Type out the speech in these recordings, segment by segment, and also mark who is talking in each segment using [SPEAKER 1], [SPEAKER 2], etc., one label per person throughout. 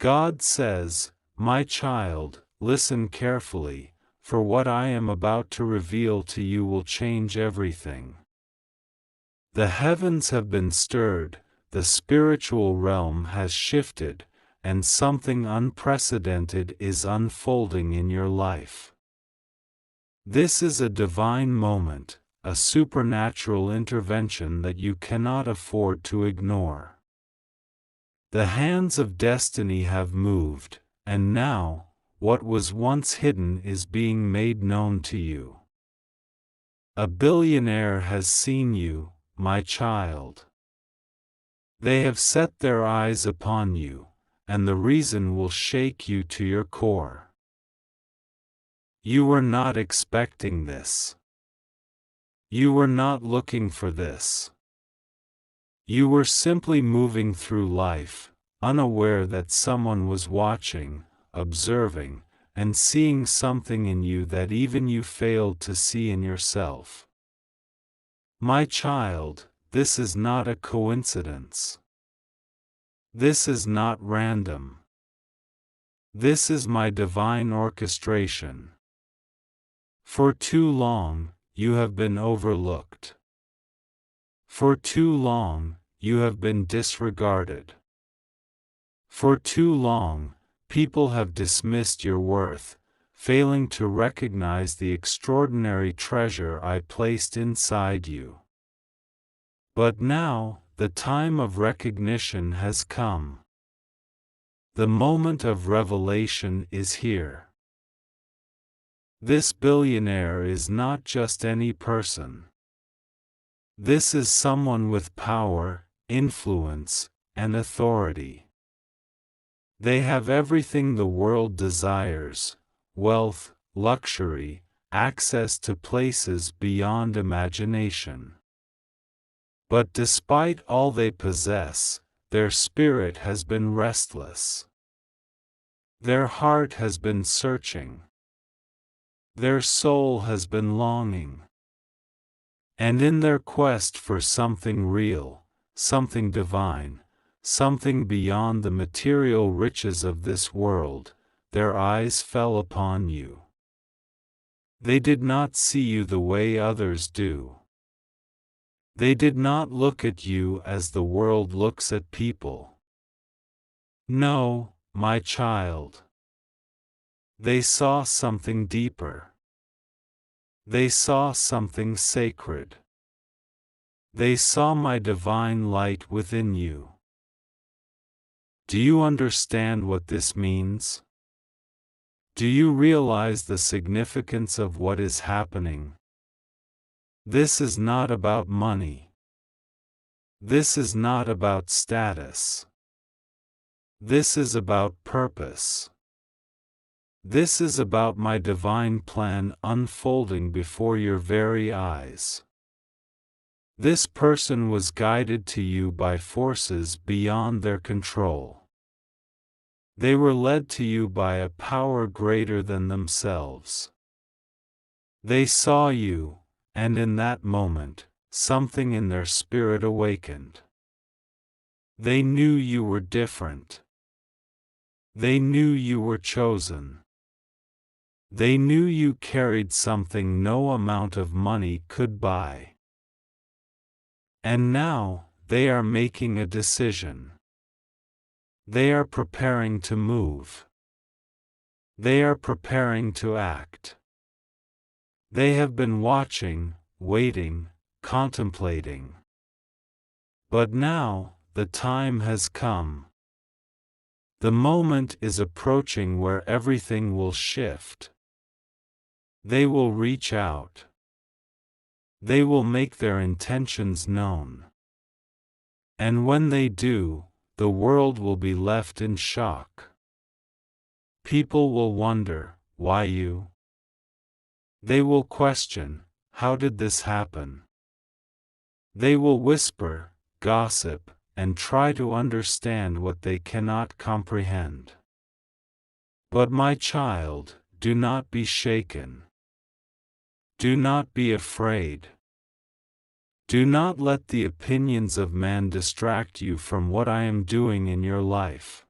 [SPEAKER 1] God says, "My child, listen carefully, for what I am about to reveal to you will change everything." The heavens have been stirred, the spiritual realm has shifted, and something unprecedented is unfolding in your life. This is a divine moment, a supernatural intervention that you cannot afford to ignore. The hands of destiny have moved, and now, what was once hidden is being made known to you. A billionaire has seen you, my child. They have set their eyes upon you, and the reason will shake you to your core. You were not expecting this. You were not looking for this. You were simply moving through life, unaware that someone was watching, observing, and seeing something in you that even you failed to see in yourself. My child, this is not a coincidence. This is not random. This is my divine orchestration. For too long, you have been overlooked. For too long, you have been disregarded. For too long, people have dismissed your worth, failing to recognize the extraordinary treasure I placed inside you. But now, the time of recognition has come. The moment of revelation is here. This billionaire is not just any person. This is someone with power, influence, and authority. They have everything the world desires: wealth, luxury, access to places beyond imagination. But despite all they possess, their spirit has been restless. Their heart has been searching. Their soul has been longing. And in their quest for something real, something divine, something beyond the material riches of this world, their eyes fell upon you. They did not see you the way others do. They did not look at you as the world looks at people. No, my child. They saw something deeper. They saw something sacred. They saw my divine light within you. Do you understand what this means? Do you realize the significance of what is happening? This is not about money. This is not about status. This is about purpose. This is about my divine plan unfolding before your very eyes. This person was guided to you by forces beyond their control. They were led to you by a power greater than themselves. They saw you, and in that moment, something in their spirit awakened. They knew you were different. They knew you were chosen. They knew you carried something no amount of money could buy. And now, they are making a decision. They are preparing to move. They are preparing to act. They have been watching, waiting, contemplating. But now, the time has come. The moment is approaching where everything will shift. They will reach out. They will make their intentions known. And when they do, the world will be left in shock. People will wonder, why you? They will question, how did this happen? They will whisper, gossip, and try to understand what they cannot comprehend. But my child, do not be shaken. Do not be afraid. Do not let the opinions of man distract you from what I am doing in your life.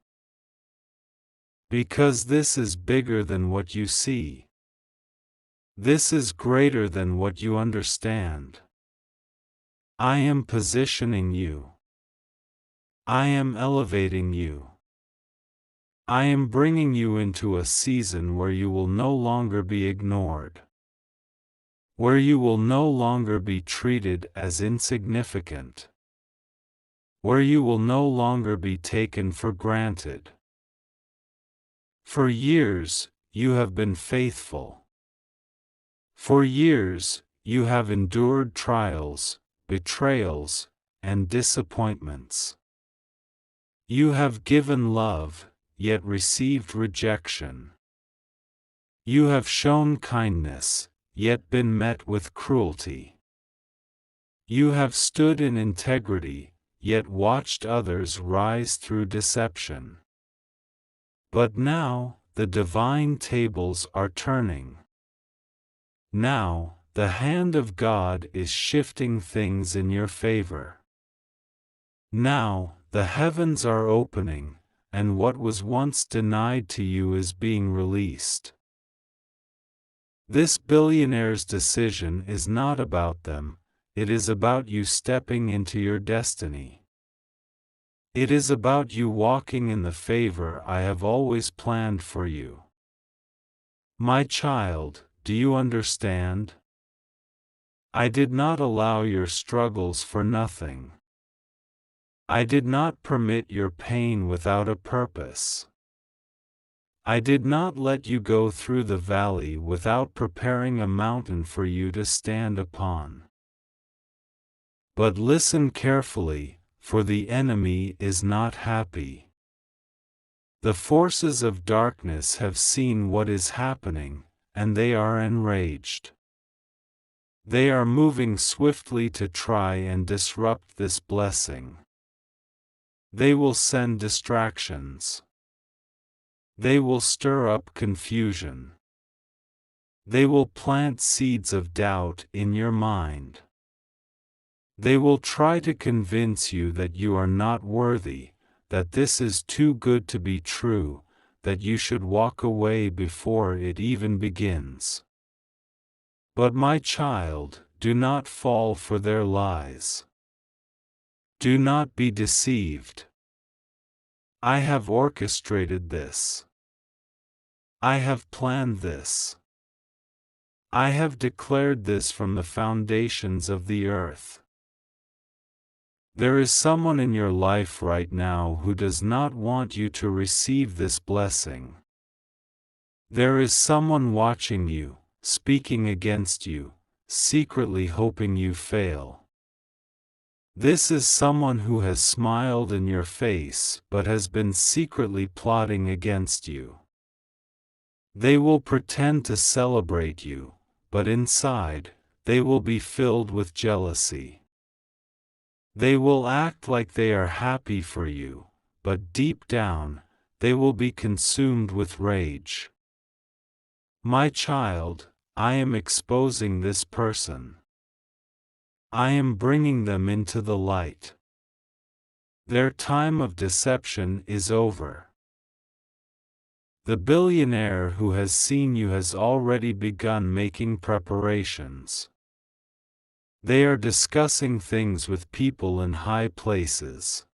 [SPEAKER 1] Because this is bigger than what you see. This is greater than what you understand. I am positioning you. I am elevating you. I am bringing you into a season where you will no longer be ignored. Where you will no longer be treated as insignificant. Where you will no longer be taken for granted. For years, you have been faithful. For years, you have endured trials, betrayals, and disappointments. You have given love, yet received rejection. You have shown kindness, yet been met with cruelty. You have stood in integrity, yet watched others rise through deception. But now, the divine tables are turning. Now, the hand of God is shifting things in your favor. Now, the heavens are opening, and what was once denied to you is being released. This billionaire's decision is not about them, it is about you stepping into your destiny. It is about you walking in the favor I have always planned for you. My child, do you understand? I did not allow your struggles for nothing. I did not permit your pain without a purpose. I did not let you go through the valley without preparing a mountain for you to stand upon. But listen carefully, for the enemy is not happy. The forces of darkness have seen what is happening, and they are enraged. They are moving swiftly to try and disrupt this blessing. They will send distractions. They will stir up confusion. They will plant seeds of doubt in your mind. They will try to convince you that you are not worthy, that this is too good to be true, that you should walk away before it even begins. But my child, do not fall for their lies. Do not be deceived. I have orchestrated this. I have planned this. I have declared this from the foundations of the earth. There is someone in your life right now who does not want you to receive this blessing. There is someone watching you, speaking against you, secretly hoping you fail. This is someone who has smiled in your face but has been secretly plotting against you. They will pretend to celebrate you, but inside, they will be filled with jealousy. They will act like they are happy for you, but deep down, they will be consumed with rage. My child, I am exposing this person. I am bringing them into the light. Their time of deception is over. The billionaire who has seen you has already begun making preparations. They are discussing things with people in high places.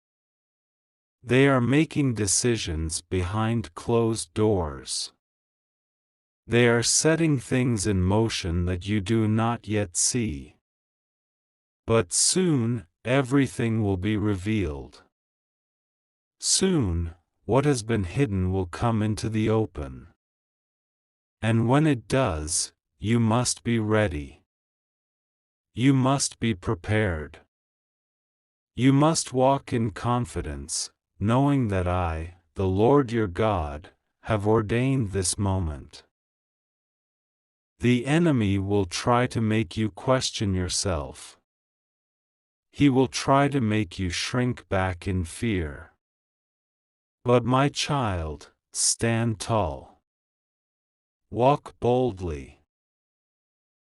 [SPEAKER 1] They are making decisions behind closed doors. They are setting things in motion that you do not yet see. But soon, everything will be revealed. Soon, what has been hidden will come into the open. And when it does, you must be ready. You must be prepared. You must walk in confidence, knowing that I, the Lord your God, have ordained this moment. The enemy will try to make you question yourself. He will try to make you shrink back in fear. But my child, stand tall. Walk boldly.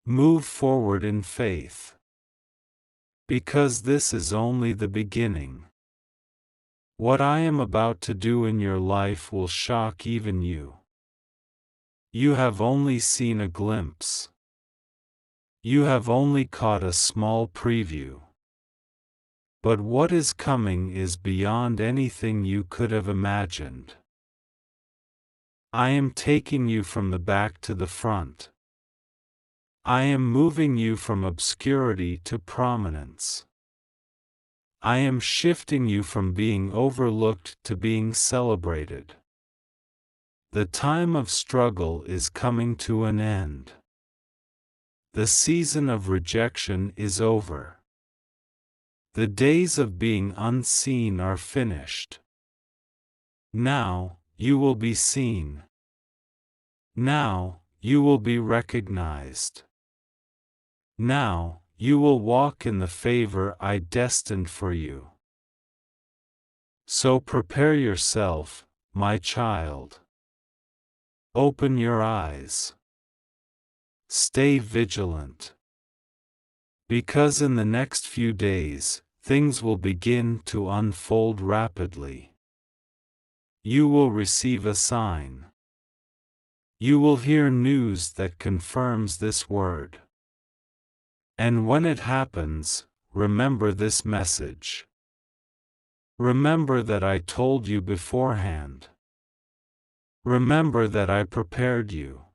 [SPEAKER 1] Move forward in faith. Because this is only the beginning. What I am about to do in your life will shock even you. You have only seen a glimpse. You have only caught a small preview. But what is coming is beyond anything you could have imagined. I am taking you from the back to the front. I am moving you from obscurity to prominence. I am shifting you from being overlooked to being celebrated. The time of struggle is coming to an end. The season of rejection is over. The days of being unseen are finished. Now, you will be seen. Now, you will be recognized. Now, you will walk in the favor I destined for you. So prepare yourself, my child. Open your eyes. Stay vigilant. Because in the next few days, things will begin to unfold rapidly. You will receive a sign. You will hear news that confirms this word. And when it happens, remember this message. Remember that I told you beforehand. Remember that I prepared you.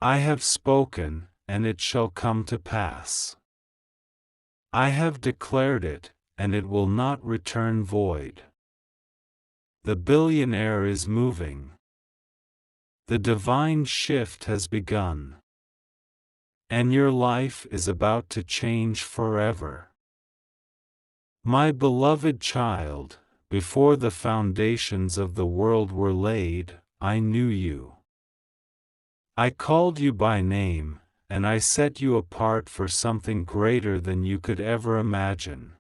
[SPEAKER 1] I have spoken, and it shall come to pass. I have declared it, and it will not return void. The billionaire is moving. The divine shift has begun. And your life is about to change forever. My beloved child, before the foundations of the world were laid, I knew you. I called you by name, and I set you apart for something greater than you could ever imagine.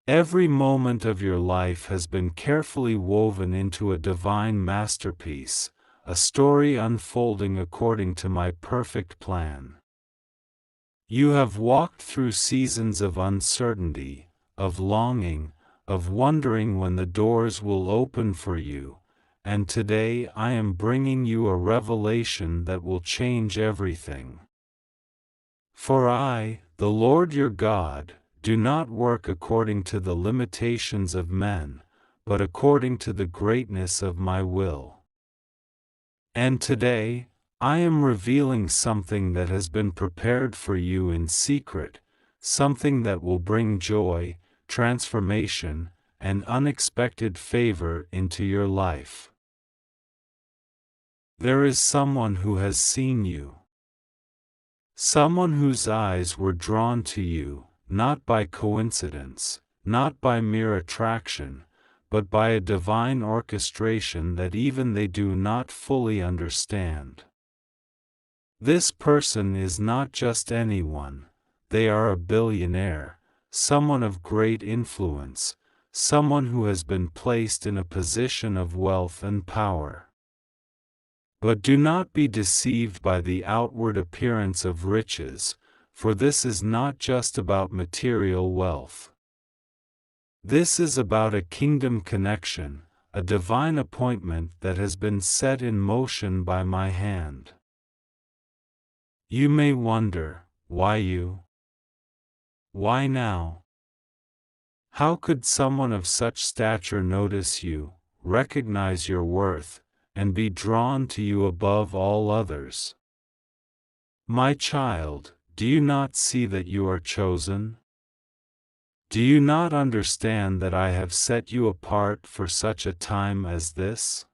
[SPEAKER 1] Every moment of your life has been carefully woven into a divine masterpiece, a story unfolding according to my perfect plan. You have walked through seasons of uncertainty, of longing, of wondering when the doors will open for you, and today I am bringing you a revelation that will change everything. For I, the Lord your God, do not work according to the limitations of men, but according to the greatness of my will. And today, I am revealing something that has been prepared for you in secret, something that will bring joy, transformation, and unexpected favor into your life. There is someone who has seen you. Someone whose eyes were drawn to you, not by coincidence, not by mere attraction, but by a divine orchestration that even they do not fully understand. This person is not just anyone, they are a billionaire, someone of great influence, someone who has been placed in a position of wealth and power. But do not be deceived by the outward appearance of riches, for this is not just about material wealth. This is about a kingdom connection, a divine appointment that has been set in motion by my hand. You may wonder, why you? Why now? How could someone of such stature notice you, recognize your worth, and be drawn to you above all others? My child, do you not see that you are chosen? Do you not understand that I have set you apart for such a time as this?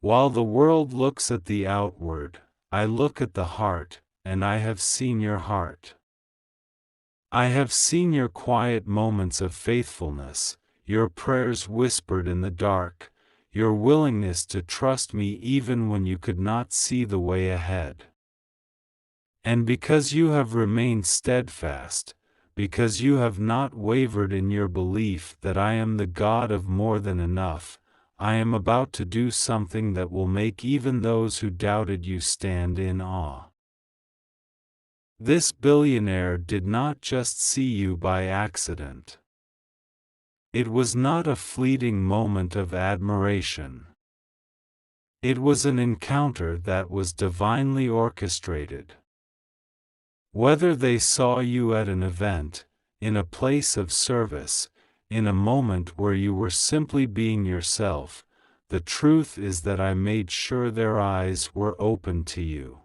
[SPEAKER 1] While the world looks at the outward, I look at the heart, and I have seen your heart. I have seen your quiet moments of faithfulness, your prayers whispered in the dark, your willingness to trust me even when you could not see the way ahead. And because you have remained steadfast, because you have not wavered in your belief that I am the God of more than enough, I am about to do something that will make even those who doubted you stand in awe. This billionaire did not just see you by accident. It was not a fleeting moment of admiration. It was an encounter that was divinely orchestrated. Whether they saw you at an event, in a place of service, in a moment where you were simply being yourself, the truth is that I made sure their eyes were open to you.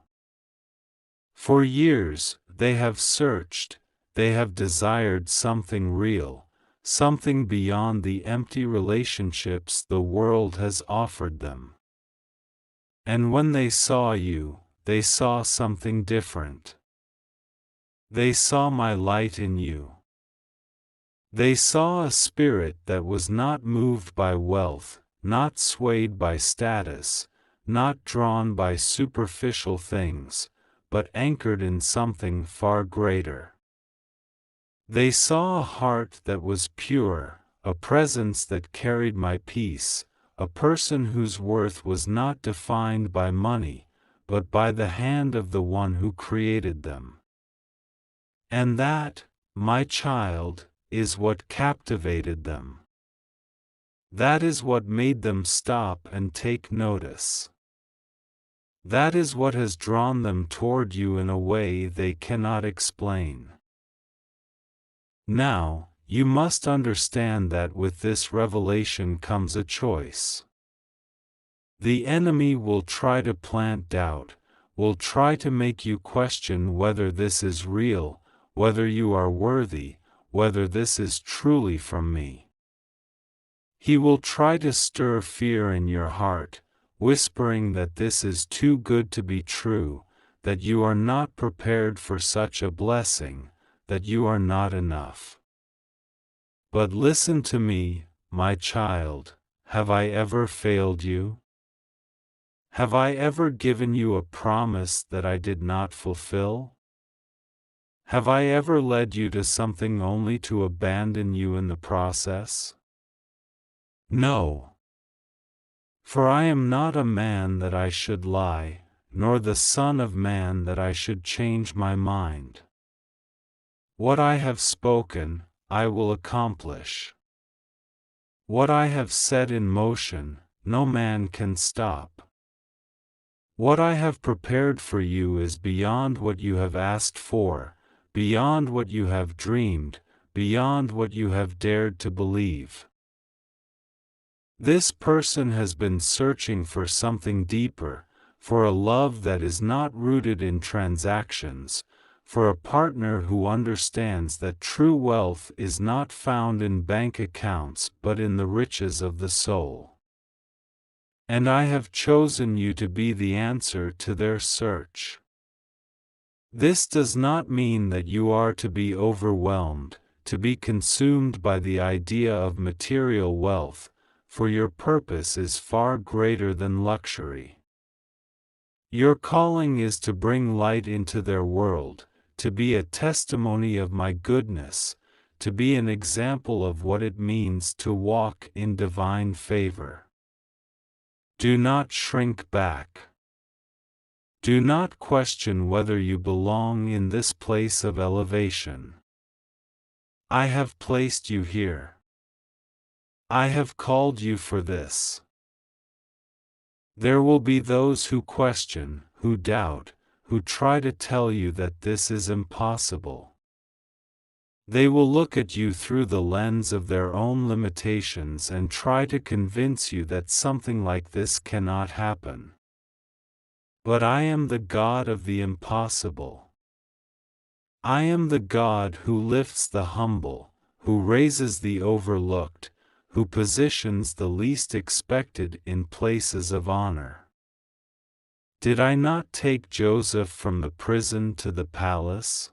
[SPEAKER 1] For years, they have searched, they have desired something real, something beyond the empty relationships the world has offered them. And when they saw you, they saw something different. They saw my light in you. They saw a spirit that was not moved by wealth, not swayed by status, not drawn by superficial things, but anchored in something far greater. They saw a heart that was pure, a presence that carried my peace, a person whose worth was not defined by money, but by the hand of the one who created them. And that, my child, is what captivated them. That is what made them stop and take notice. That is what has drawn them toward you in a way they cannot explain. Now, you must understand that with this revelation comes a choice. The enemy will try to plant doubt, will try to make you question whether this is real, whether you are worthy, whether this is truly from me. He will try to stir fear in your heart, whispering that this is too good to be true, that you are not prepared for such a blessing, that you are not enough. But listen to me, my child, have I ever failed you? Have I ever given you a promise that I did not fulfill? Have I ever led you to something only to abandon you in the process? No. For I am not a man that I should lie, nor the Son of Man that I should change my mind. What I have spoken, I will accomplish. What I have set in motion, no man can stop. What I have prepared for you is beyond what you have asked for, beyond what you have dreamed, beyond what you have dared to believe. This person has been searching for something deeper, for a love that is not rooted in transactions, for a partner who understands that true wealth is not found in bank accounts but in the riches of the soul. And I have chosen you to be the answer to their search. This does not mean that you are to be overwhelmed, to be consumed by the idea of material wealth, for your purpose is far greater than luxury. Your calling is to bring light into their world, to be a testimony of my goodness, to be an example of what it means to walk in divine favor. Do not shrink back. Do not question whether you belong in this place of elevation. I have placed you here. I have called you for this. There will be those who question, who doubt, who try to tell you that this is impossible. They will look at you through the lens of their own limitations and try to convince you that something like this cannot happen. But I am the God of the impossible. I am the God who lifts the humble, who raises the overlooked, who positions the least expected in places of honor. Did I not take Joseph from the prison to the palace?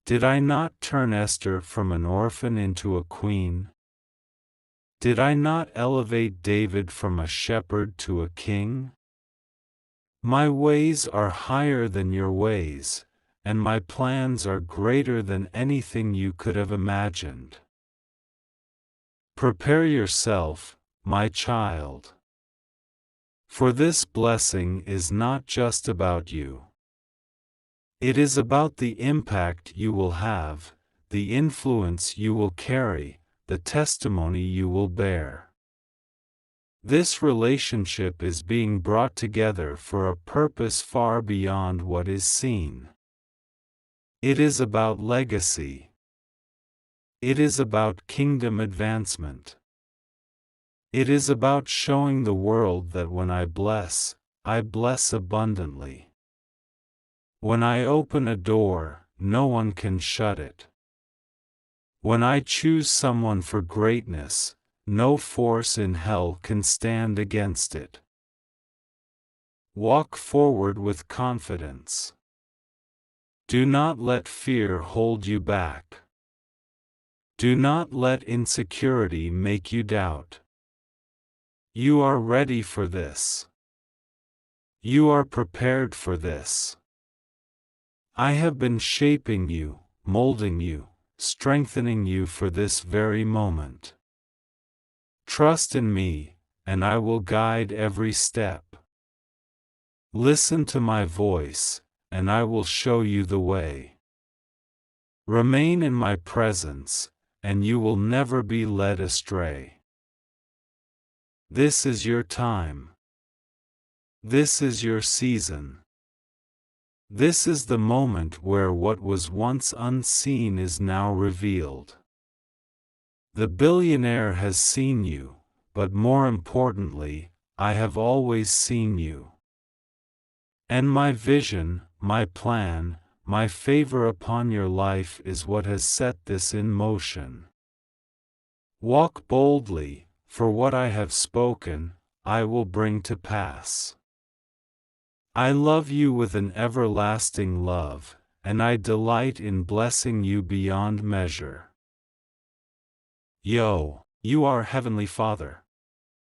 [SPEAKER 1] Did I not turn Esther from an orphan into a queen? Did I not elevate David from a shepherd to a king? My ways are higher than your ways, and my plans are greater than anything you could have imagined. Prepare yourself, my child. For this blessing is not just about you. It is about the impact you will have, the influence you will carry, the testimony you will bear. This relationship is being brought together for a purpose far beyond what is seen. It is about legacy. It is about kingdom advancement. It is about showing the world that when I bless abundantly. When I open a door, no one can shut it. When I choose someone for greatness, no force in hell can stand against it. Walk forward with confidence. Do not let fear hold you back. Do not let insecurity make you doubt. You are ready for this. You are prepared for this. I have been shaping you, molding you, strengthening you for this very moment. Trust in me, and I will guide every step. Listen to my voice, and I will show you the way. Remain in my presence, and you will never be led astray. This is your time. This is your season. This is the moment where what was once unseen is now revealed. The billionaire has seen you, but more importantly, I have always seen you. And my vision, my plan, my favor upon your life is what has set this in motion. Walk boldly, for what I have spoken, I will bring to pass. I love you with an everlasting love, and I delight in blessing you beyond measure. Yo, you are Heavenly Father.